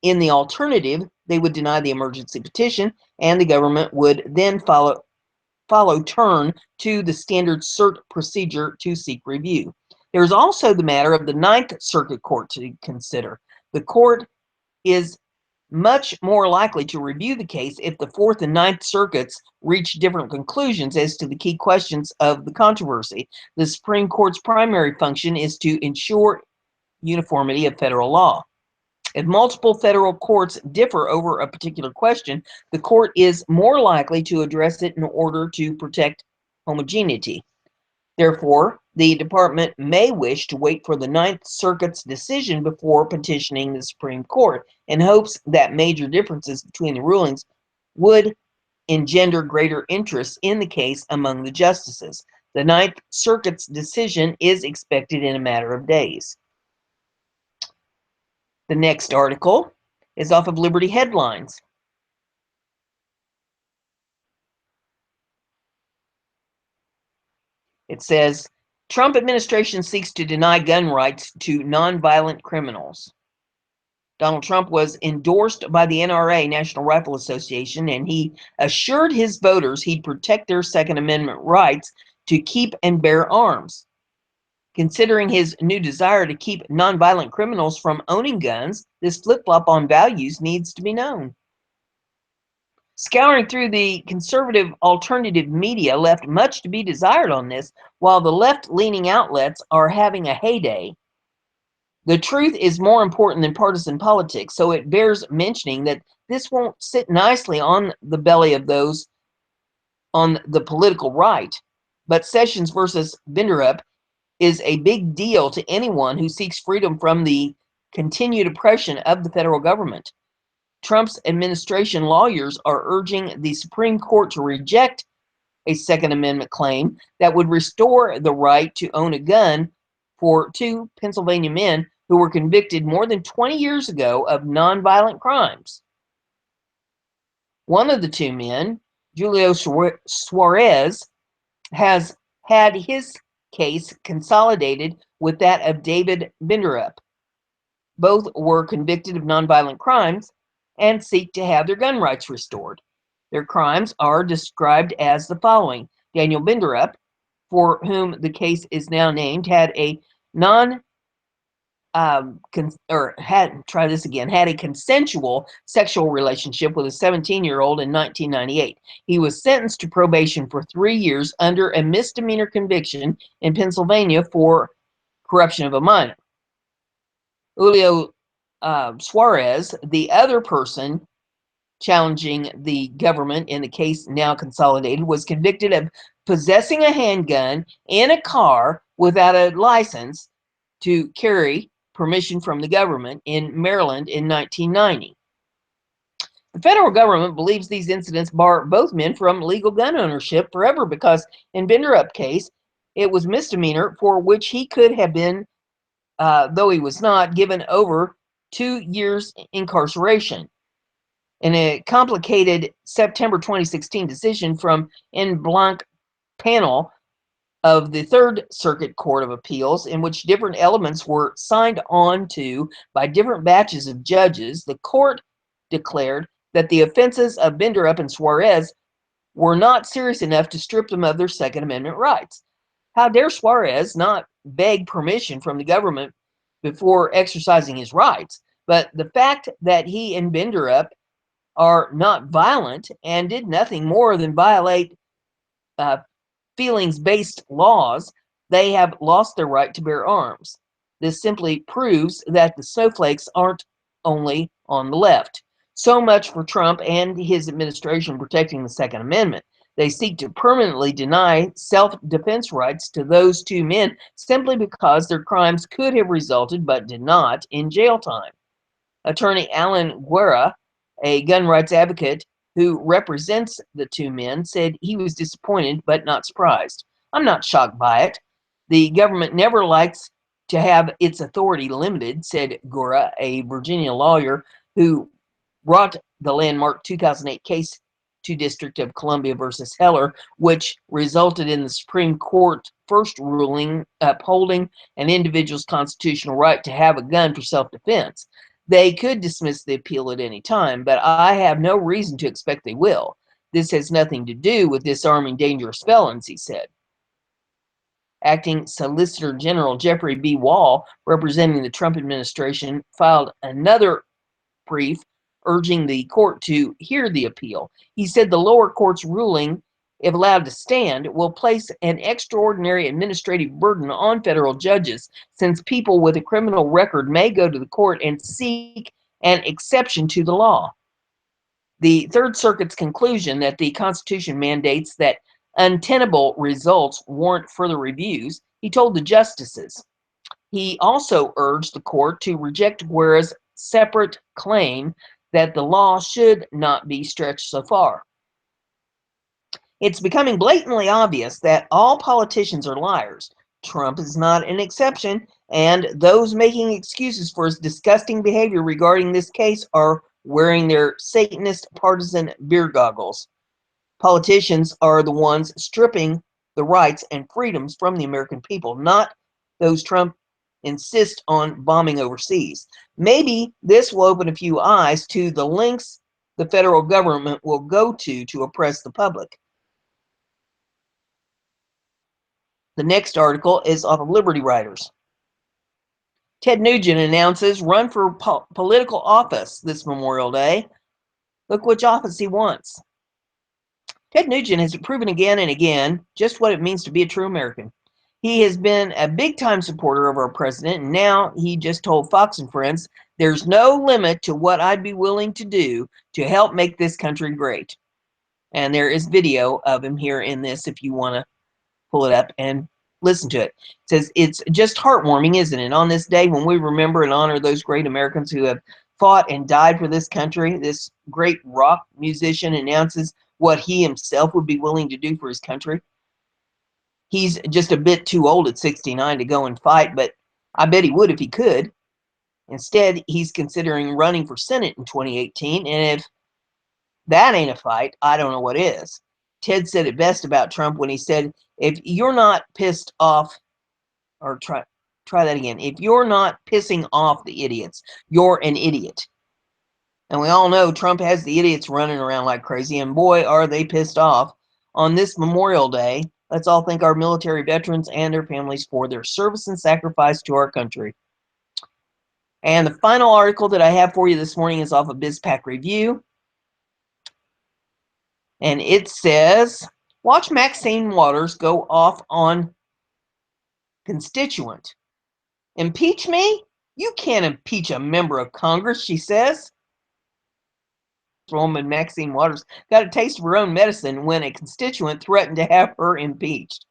In the alternative, they would deny the emergency petition, and the government would then turn to the standard cert procedure to seek review. There's also the matter of the Ninth Circuit Court to consider. The court is much more likely to review the case if the Fourth and Ninth Circuits reach different conclusions as to the key questions of the controversy. The Supreme Court's primary function is to ensure uniformity of federal law. If multiple federal courts differ over a particular question, the court is more likely to address it in order to protect homogeneity. Therefore, the department may wish to wait for the Ninth Circuit's decision before petitioning the Supreme Court in hopes that major differences between the rulings would engender greater interest in the case among the justices. The Ninth Circuit's decision is expected in a matter of days. The next article is off of Liberty Headlines. It says, Trump administration seeks to deny gun rights to nonviolent criminals. Donald Trump was endorsed by the NRA, National Rifle Association, and he assured his voters he'd protect their Second Amendment rights to keep and bear arms. Considering his new desire to keep nonviolent criminals from owning guns, this flip-flop on values needs to be known. Scouring through the conservative alternative media left much to be desired on this, while the left-leaning outlets are having a heyday. The truth is more important than partisan politics, so it bears mentioning that this won't sit nicely on the belly of those on the political right. But Sessions versus Binderup is a big deal to anyone who seeks freedom from the continued oppression of the federal government. Trump's administration lawyers are urging the Supreme Court to reject a Second Amendment claim that would restore the right to own a gun for 2 Pennsylvania men who were convicted more than 20 years ago of nonviolent crimes. One of the 2 men, Julio Suarez, has had his case consolidated with that of David Binderup. Both were convicted of nonviolent crimes and seek to have their gun rights restored. Their crimes are described as the following. Daniel Binderup, for whom the case is now named, had a had a consensual sexual relationship with a 17-year-old in 1998. He was sentenced to probation for 3 years under a misdemeanor conviction in Pennsylvania for corruption of a minor. Julio Suarez, the other person challenging the government in the case now consolidated, was convicted of possessing a handgun in a car without a license to carry permission from the government in Maryland in 1990. The federal government believes these incidents bar both men from legal gun ownership forever because in Binderup's case, it was misdemeanor for which he could have been, though he was not, given over 2 years incarceration. In a complicated September 2016 decision from en blanc panel of the Third Circuit Court of Appeals, in which different elements were signed on to by different batches of judges, the court declared that the offenses of Binderup and Suarez were not serious enough to strip them of their Second Amendment rights. How dare Suarez not beg permission from the government before exercising his rights? But the fact that he and Binderup are not violent and did nothing more than violate feelings-based laws, they have lost their right to bear arms. This simply proves that the snowflakes aren't only on the left. So much for Trump and his administration protecting the Second Amendment. They seek to permanently deny self-defense rights to those two men simply because their crimes could have resulted, but did not, in jail time. Attorney Alan Guerra, a gun rights advocate who represents the two men, said he was disappointed but not surprised. I'm not shocked by it. The government never likes to have its authority limited, said Guerra, a Virginia lawyer who brought the landmark 2008 case to District of Columbia versus Heller, which resulted in the Supreme Court first ruling upholding an individual's constitutional right to have a gun for self-defense. They could dismiss the appeal at any time, but I have no reason to expect they will. This has nothing to do with disarming dangerous felons, he said. Acting Solicitor General Jeffrey B. Wall, representing the Trump administration, filed another brief urging the court to hear the appeal. He said the lower court's ruling, if allowed to stand, will place an extraordinary administrative burden on federal judges, since people with a criminal record may go to the court and seek an exception to the law. The Third Circuit's conclusion that the Constitution mandates that untenable results warrant further reviews, he told the justices. He also urged the court to reject Guerra's separate claim that the law should not be stretched so far. It's becoming blatantly obvious that all politicians are liars. Trump is not an exception, and those making excuses for his disgusting behavior regarding this case are wearing their Satanist partisan beer goggles. Politicians are the ones stripping the rights and freedoms from the American people, not those Trump insists on bombing overseas. Maybe this will open a few eyes to the lengths the federal government will go to oppress the public. The next article is off of Liberty Writers. Ted Nugent announces run for political office this Memorial Day. Look which office he wants. Ted Nugent has proven again and again just what it means to be a true American. He has been a big-time supporter of our president, and now he just told Fox and Friends, there's no limit to what I'd be willing to do to help make this country great. And there is video of him here in this if you want to pull it up and listen to it. It says, it's just heartwarming, isn't it? On this day when we remember and honor those great Americans who have fought and died for this country, this great rock musician announces what he himself would be willing to do for his country. He's just a bit too old at 69 to go and fight, but I bet he would if he could. Instead, he's considering running for Senate in 2018, and if that ain't a fight, I don't know what is. Ted said it best about Trump when he said, if you're not pissed off, or try that again, if you're not pissing off the idiots, you're an idiot. And we all know Trump has the idiots running around like crazy, and boy, are they pissed off. On this Memorial Day, let's all thank our military veterans and their families for their service and sacrifice to our country. And the final article that I have for you this morning is off of BizPack Review. And it says, watch Maxine Waters go off on constituent. Impeach me? You can't impeach a member of Congress, she says. Woman Maxine Waters got a taste of her own medicine when a constituent threatened to have her impeached.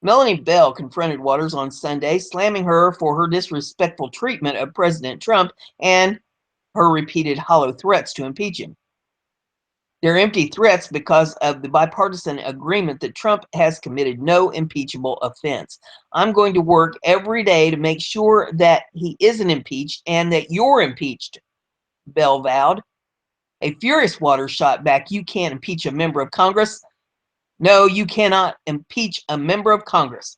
Melanie Bell confronted Waters on Sunday, slamming her for her disrespectful treatment of President Trump and her repeated hollow threats to impeach him. They're empty threats because of the bipartisan agreement that Trump has committed no impeachable offense. I'm going to work every day to make sure that he isn't impeached and that you're impeached, Bell vowed. A furious Waters shot back, you can't impeach a member of Congress. No, you cannot impeach a member of Congress.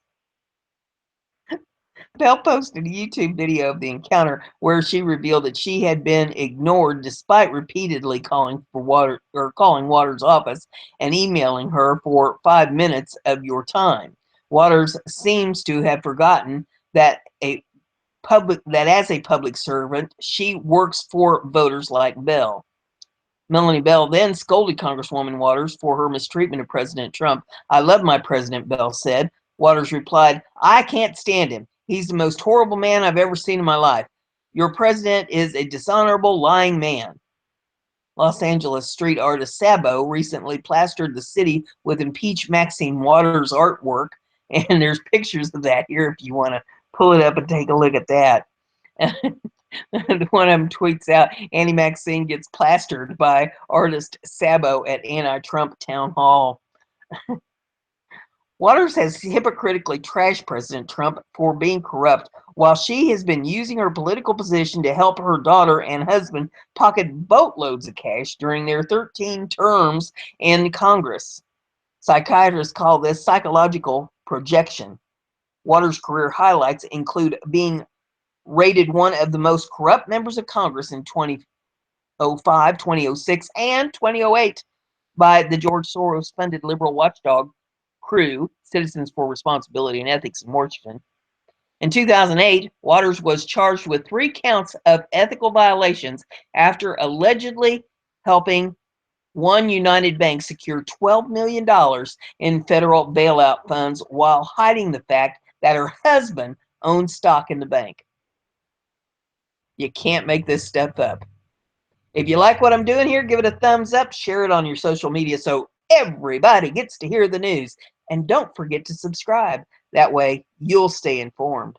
Bell posted a YouTube video of the encounter where she revealed that she had been ignored despite repeatedly calling Waters' office and emailing her for 5 minutes of your time. Waters seems to have forgotten that as a public servant, she works for voters like Bell. Melanie Bell then scolded Congresswoman Waters for her mistreatment of President Trump. I love my president, Bell said. Waters replied, I can't stand him. He's the most horrible man I've ever seen in my life. Your president is a dishonorable, lying man. Los Angeles street artist Sabo recently plastered the city with Impeach Maxine Waters artwork, and there's pictures of that here if you want to pull it up and take a look at that. One of them tweets out, Annie Maxine gets plastered by artist Sabo at anti-Trump town hall. Waters has hypocritically trashed President Trump for being corrupt, while she has been using her political position to help her daughter and husband pocket boatloads of cash during their 13 terms in Congress. Psychiatrists call this psychological projection. Waters' career highlights include being rated one of the most corrupt members of Congress in 2005, 2006, and 2008 by the George Soros-funded liberal watchdog crew, Citizens for Responsibility and Ethics in Washington. In 2008, Waters was charged with 3 counts of ethical violations after allegedly helping One United Bank secure $12 million in federal bailout funds while hiding the fact that her husband owned stock in the bank. You can't make this stuff up. If you like what I'm doing here, give it a thumbs up, share it on your social media so everybody gets to hear the news. And don't forget to subscribe. That way you'll stay informed.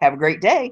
Have a great day.